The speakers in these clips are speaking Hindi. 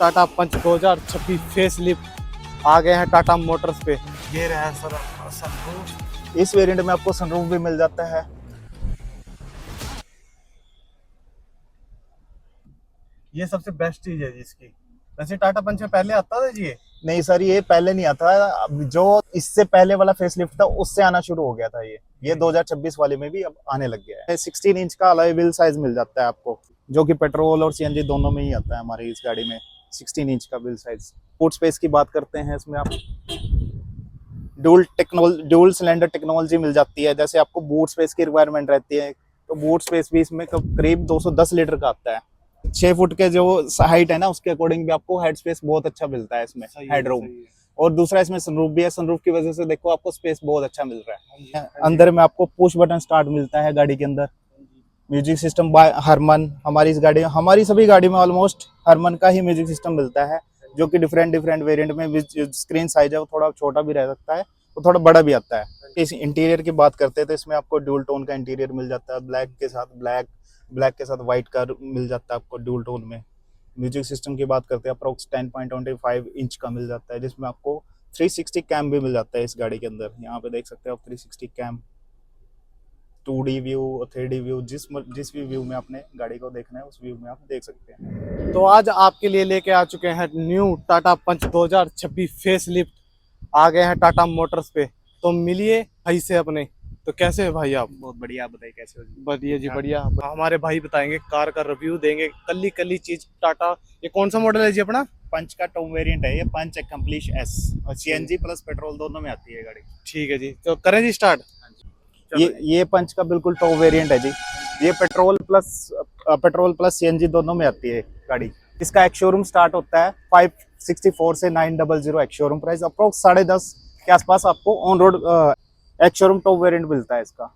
टाटा पंच 2026 फेस लिफ्ट आ गए हैं टाटा मोटर्स पे। ये रहा सर अपना सनरूफ। इस वेरिएंट में आपको सनरूफ भी मिल जाता है। ये सबसे बेस्ट चीज है जी इसकी। वैसे टाटा पंच में पहले आता था जी ये? नहीं सर, ये पहले नहीं आता। अब जो इससे पहले वाला फेसलिफ्ट था उससे आना शुरू हो गया था। ये 2026 वाले में भी अब आने लग गया है। 16 इंच का अलॉय व्हील साइज मिल जाता है आपको, जो कि पेट्रोल और सीएनजी दोनों में ही आता है हमारी इस गाड़ी में। 16 इंच का व्हील साइज। बूट स्पेस की बात करते हैं, इसमें आप ड्यूल सिलेंडर टेक्नोलॉजी मिल जाती है। जैसे आपको बूट स्पेस की रिक्वायरमेंट रहती है तो बूट स्पेस भी इसमें करीब 210 लीटर का आता है। 6 फुट के जो हाइट है ना, उसके अकॉर्डिंग भी आपको हेड स्पेस बहुत अच्छा मिलता है इसमें, हेड रूम। और दूसरा इसमें सनरूफ भी है। सनरूफ की वजह से देखो आपको स्पेस बहुत अच्छा मिल रहा है। अंदर में आपको पुश बटन स्टार्ट मिलता है गाड़ी के अंदर। Music system by Harman. हमारी इस गाड़ी, हमारी सभी गाड़ी में ऑलमोस्ट हरमन का ही म्यूजिक सिस्टम मिलता है, जो कि डिफरेंट वेरिएंट में स्क्रीन साइज है वो थोड़ा छोटा भी रह सकता है, वो थोड़ा बड़ा भी आता है। इस इंटीरियर की बात करते हैं तो इसमें आपको ड्यूल टोन का इंटीरियर मिल जाता है। ब्लैक के साथ व्हाइट का मिल जाता है आपको ड्यूल टोन में। म्यूजिक सिस्टम की बात करते हैं अप्रोक्स 10.25 इंच का मिल जाता है, जिसमें आपको 360 कैम भी मिल जाता है इस गाड़ी के अंदर। यहाँ पे देख सकते हैं आप 360 कैम, 2D व्यू और 3D व्यू, जिस भी व्यू में आपने गाड़ी को देखना है उस व्यू में आप देख सकते हैं। तो आज आपके लिए लेके आ चुके हैं न्यू टाटा पंच 2026 फेस लिफ्ट आ गए हैं टाटा मोटर्स पे। तो मिलिए भाई से अपने। तो कैसे है भाई आप? बहुत बढ़िया, आप बताइए कैसे हो जी? बढ़िया जी बढ़िया। हमारे भाई बताएंगे, कार का रिव्यू देंगे, कल्ली चीज टाटा। ये कौन सा मॉडल है जी अपना? पंच का टॉप वेरिएंट है ये, पंच एक्कम्प्लिश एस, और सीएनजी प्लस पेट्रोल दोनों में आती है गाड़ी। ठीक है जी, तो करें जी स्टार्ट। ये पंच का बिल्कुल टॉप वेरिएंट है जी। ये पेट्रोल प्लस सीएनजी दोनों में आती है गाड़ी। इसका एक्स शोरूम स्टार्ट होता है 564 से 900 एक्स शोरूम प्राइस। अप्रोक्स 10.5 के आसपास आपको on road ex showroom top variant मिलता है इसका।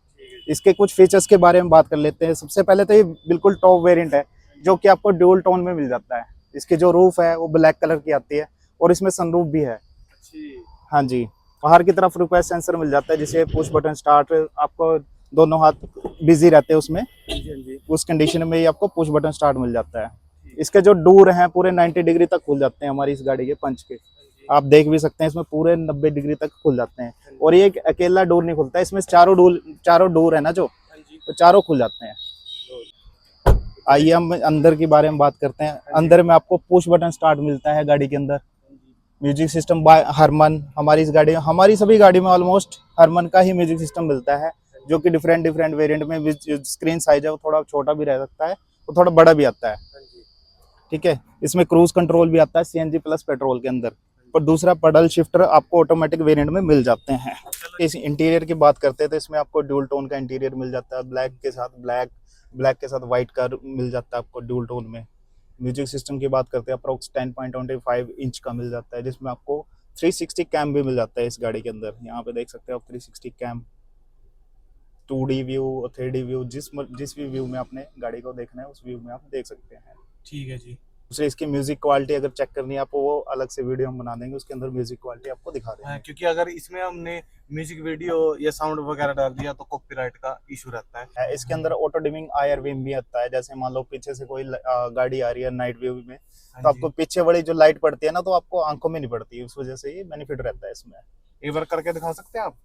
इसके कुछ फीचर्स के बारे में बात कर लेते हैं। सबसे पहले तो ये बिल्कुल टॉप वेरिएंट है, जो कि आपको ड्यूल टोन में मिल जाता है। इसकी जो रूफ है वो ब्लैक कलर की आती है और इसमें सनरूफ भी है। हाँ जी। बाहर की तरफ रिक्वेस्ट सेंसर मिल जाता है, जिसे पुश बटन स्टार्ट, आपको दोनों हाथ बिजी रहते हैं उसमें, उस कंडीशन में ही आपको पुश बटन स्टार्ट मिल जाता है। इसके जो डोर हैं पूरे 90 डिग्री तक खुल जाते हैं हमारी इस गाड़ी के पंच के। आप देख भी सकते हैं इसमें पूरे 90 डिग्री तक खुल जाते हैं। और ये एक अकेला डोर नहीं खुलता है, इसमें चारों डोर है ना जो, तो चारों खुल जाते हैं। आइए हम अंदर के बारे में बात करते हैं। अंदर में आपको पुश बटन स्टार्ट मिलता है गाड़ी के अंदर। Music system by Harman. हमारी इस गाड़ी, हमारी सभी गाड़ी में ऑलमोस्ट हरमन का ही म्यूजिक सिस्टम मिलता है, जो कि डिफरेंट वेरिएंट में स्क्रीन साइज है वो थोड़ा छोटा भी रह सकता है, वो थोड़ा बड़ा भी आता है। ठीक है। इसमें क्रूज कंट्रोल भी आता है सीएनजी प्लस पेट्रोल के अंदर। और दूसरा पडल शिफ्टर आपको ऑटोमेटिक वेरिएंट में मिल जाते हैं। इस इंटीरियर की बात करते हैं तो इसमें आपको ड्यूल टोन का इंटीरियर मिल जाता है। ब्लैक के साथ व्हाइट का मिल जाता है आपको ड्यूल टोन में। म्यूजिक सिस्टम की बात करते हैं अप्रोक्स 10.25 इंच का मिल जाता है, जिसमें आपको 360 कैम भी मिल जाता है इस गाड़ी के अंदर। यहाँ पे देख सकते हैं आप 360 कैम, 2D व्यू और 3D व्यू, जिस भी व्यू में आपने गाड़ी को देखना है उस व्यू में आप देख सकते हैं। ठीक है जी। दूसरे इसकी म्यूजिक क्वालिटी अगर चेक करनी है आपको, वो अलग से वीडियो हम बना देंगे, उसके अंदर म्यूजिक क्वालिटी आपको दिखा देंगे। क्योंकि अगर इसमें हमने म्यूजिक वीडियो या साउंड वगैरह डाल दिया तो कॉपीराइट का इशू रहता है। इसके अंदर ऑटो डिमिंग आईआर बीम भी आता है। जैसे मान लो पीछे से कोई गाड़ी आ रही है नाइट व्यू में, तो आपको पीछे वाली जो लाइट पड़ती है ना, तो आपको आंखों में नहीं पड़ती है, उस वजह से ये बेनिफिट रहता है इसमें। एक बार करके दिखा सकते हैं आप?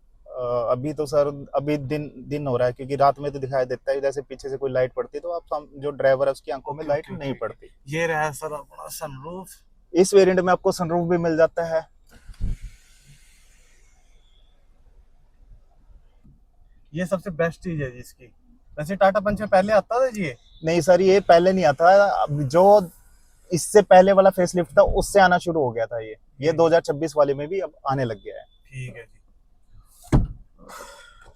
अभी तो सर अभी दिन हो रहा है, क्योंकि रात में तो दिखाई देता है। जैसे पीछे से कोई लाइट पड़ती है तो आप जो ड्राइवर है उसकी आंखों में लाइट नहीं पड़ती। ये रहा सर अपना सनरूफ। इस वेरिएंट में आपको सनरूफ भी मिल जाता है। ये सबसे बेस्ट चीज है जी इसकी। वैसे टाटा पंच में पहले आता था जी ये? नहीं सर, ये पहले नहीं आता। अब जो इससे पहले वाला फेसलिफ्ट था उससे आना शुरू हो गया था। ये 2026 वाले में भी अब आने लग गया है। ठीक है जी।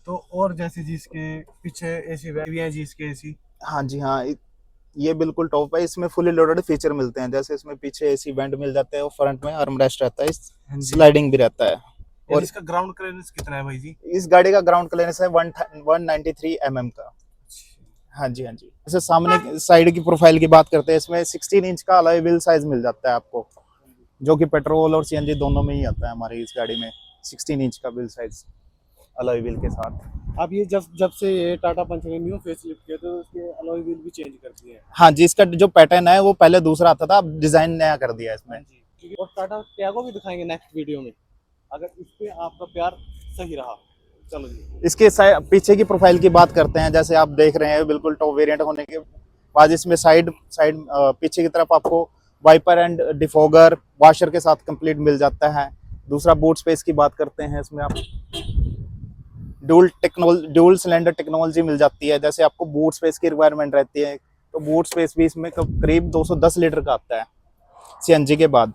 तो और जैसे जी इसके पीछे एसी भी है जी, इसके एसी। हाँ जी हाँ, ये बिल्कुल टॉप है। इसमें फुली लोडेड फीचर मिलते हैं। जैसे इसमें पीछे एसी वेंट मिल जाते हैं और फ्रंट में आर्मरेस्ट रहता है, स्लाइडिंग भी रहता है। और इसका ग्राउंड क्लियरेंस कितना है भाई जी? इस गाड़ी का ग्राउंड क्लियरेंस है 193 mm का। हाँ जी हाँ जी। जैसे सामने साइड की प्रोफाइल की बात करते हैं, इसमें 16 इंच का अलॉय व्हील साइज मिल जाता है आपको, जो कि पेट्रोल और सीएनजी दोनों में ही आता है हमारी इस गाड़ी में। 16 इंच का व्हील साइज अलॉय व्हील के साथ। अब ये जब जब से ये टाटा पंच ने न्यू फेसलिफ्ट किया तो उसके अलॉय व्हील भी चेंज कर दिए हैं। हाँ जी, इसका जो पैटर्न है वो पहले दूसरा आता था, अब डिजाइन नया कर दिया है इसमें। जी, और टाटा टियागो भी दिखाएंगे नेक्स्ट वीडियो में, अगर इस पे आपका प्यार सही रहा। चलो जी, इसके पीछे की प्रोफाइल की बात करते हैं। जैसे आप देख रहे हैं बिल्कुल टॉप वेरिएंट होने के बाद इसमें साइड साइड पीछे की तरफ आपको वाइपर एंड डिफॉगर वॉशर के साथ कंप्लीट मिल जाता है। दूसरा बूट स्पेस की बात करते हैं, इसमें आप ड्यूल सिलेंडर टेक्नोलॉजी मिल जाती है। जैसे आपको बूट स्पेस की रिक्वायरमेंट रहती है तो बूट स्पेस भी इसमें करीब 210 लीटर का आता है सीएनजी के बाद।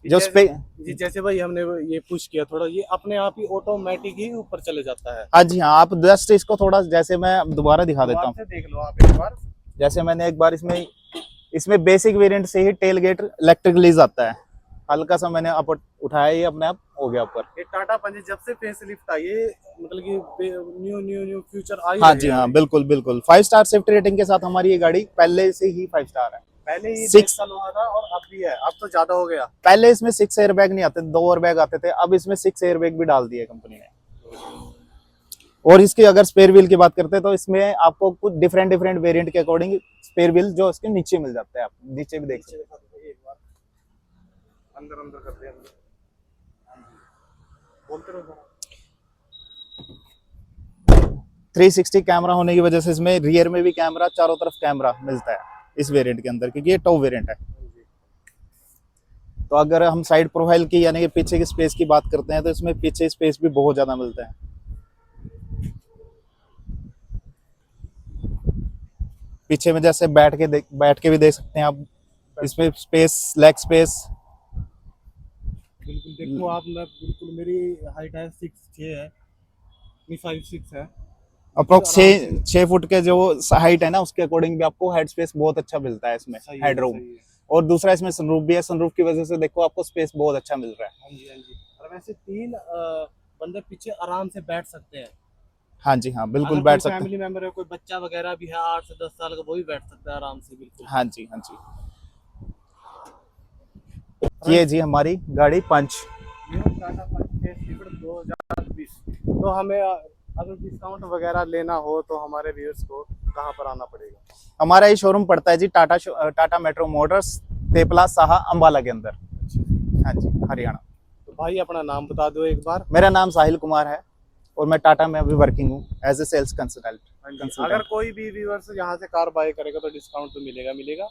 जो स्पे जी जैसे भाई हमने ये पुश किया थोड़ा, ये अपने आप ही ऑटोमेटिक ही ऊपर चले जाता है। हाँ जी हाँ, आप जस्ट इसको थोड़ा, जैसे मैं दोबारा दिखा देता हूँ। से देख लो आप एक बार। जैसे मैंने एक बार इसमें बेसिक वेरिएंट से he tell gate electric release आता है। हल्का सा मैंने अप उठाया, ये अपने आप हो गया ऊपर। ये टाटा पंच जब से फेसलिफ्ट आई है, मतलब कि न्यू फीचर आई हाँ है जी ये। हाँ, बिल्कुल बिल्कुल 5 स्टार सेफ्टी रेटिंग के साथ हमारी ये गाड़ी पहले से ही 5 स्टार है। पहले ही 6 साल हुआ था और अब भी है, अब तो ज्यादा हो गया। पहले इसमें 6 एयर बैग नहीं आते, 2 एयर बैग आते थे, अब इसमें 6 एयर बैग भी डाल दिए कंपनी ने। और इसकी अगर स्पेयर व्हील की बात करते हैं तो इसमें आपको कुछ डिफरेंट वेरिएंट के अकॉर्डिंग स्पेयर व्हील जो इसके नीचे मिल जाते हैं। आप नीचे भी देख सकते हैं। एक बार अंदर अंदर कर दे, अंदर बोलते रहो जरा। 360 कैमरा होने की वजह से इसमें रियर में भी कैमरा, चारों तरफ कैमरा मिलता है इस वेरिएंट के अंदर, क्योंकि ये टॉप वेरिएंट है। तो अगर हम साइड प्रोफाइल की यानी कि पीछे की स्पेस की बात करते हैं तो इसमें पीछे स्पेस भी बहुत ज्यादा मिलता है। पीछे में जैसे बैठ के भी देख सकते हैं आप, इसमें स्पेस, लेग स्पेस। बिल्कुल देखो आप, मैं बिल्कुल, मेरी हाइट है 6'6" है, नहीं 5'6" है। अप्रोक्स 6 फुट के जो हाइट है ना, उसके अकॉर्डिंग भी आपको हेड स्पेस बहुत अच्छा मिलता है इसमें, हेड रूम। और दूसरा इसमें सनरूफ भी है, सनरूफ की वजह से देखो आपको स्पेस बहुत अच्छा मिल रहा है। हाँ जी हाँ जी। और वैसे 3 बंदे पीछे आराम से बैठ सकते हैं। हाँ जी हाँ, बिल्कुल अगर बैठ कोई सकते हैं। फैमिली मेंबर है, कोई बच्चा वगैरह भी है 8 से 10 साल का, वो भी बैठ सकता है आराम से, बिल्कुल। हाँ जी हाँ जी। ये जी हमारी गाड़ी पंच। टाटा पंच फेसलिफ्ट 2020। तो हमें अगर डिस्काउंट वगैरह लेना हो तो हमारे व्यूअर्स को कहाँ पर आना पड़ेगा? हमारा ये शोरूम पड़ता है जी टाटा मेट्रो मोटर्स, तेपला साहा अंबाला के अंदर। हाँ जी, हरियाणा। तो भाई अपना नाम बता दो एक बार। मेरा नाम साहिल कुमार है और मैं टाटा में अभी वर्किंग हूँ एज ए सेल्स कंसल्टेंट। अगर कोई भी व्यूअर्स यहाँ से कार बाय करेगा तो डिस्काउंट तो मिलेगा।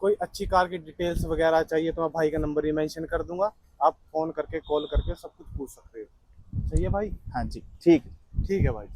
कोई अच्छी कार की डिटेल्स वगैरह चाहिए तो मैं भाई का नंबर ही मेंशन कर दूंगा, आप फोन करके कॉल करके सब कुछ पूछ सकते हो। सही है भाई? हाँ जी, ठीक है भाई।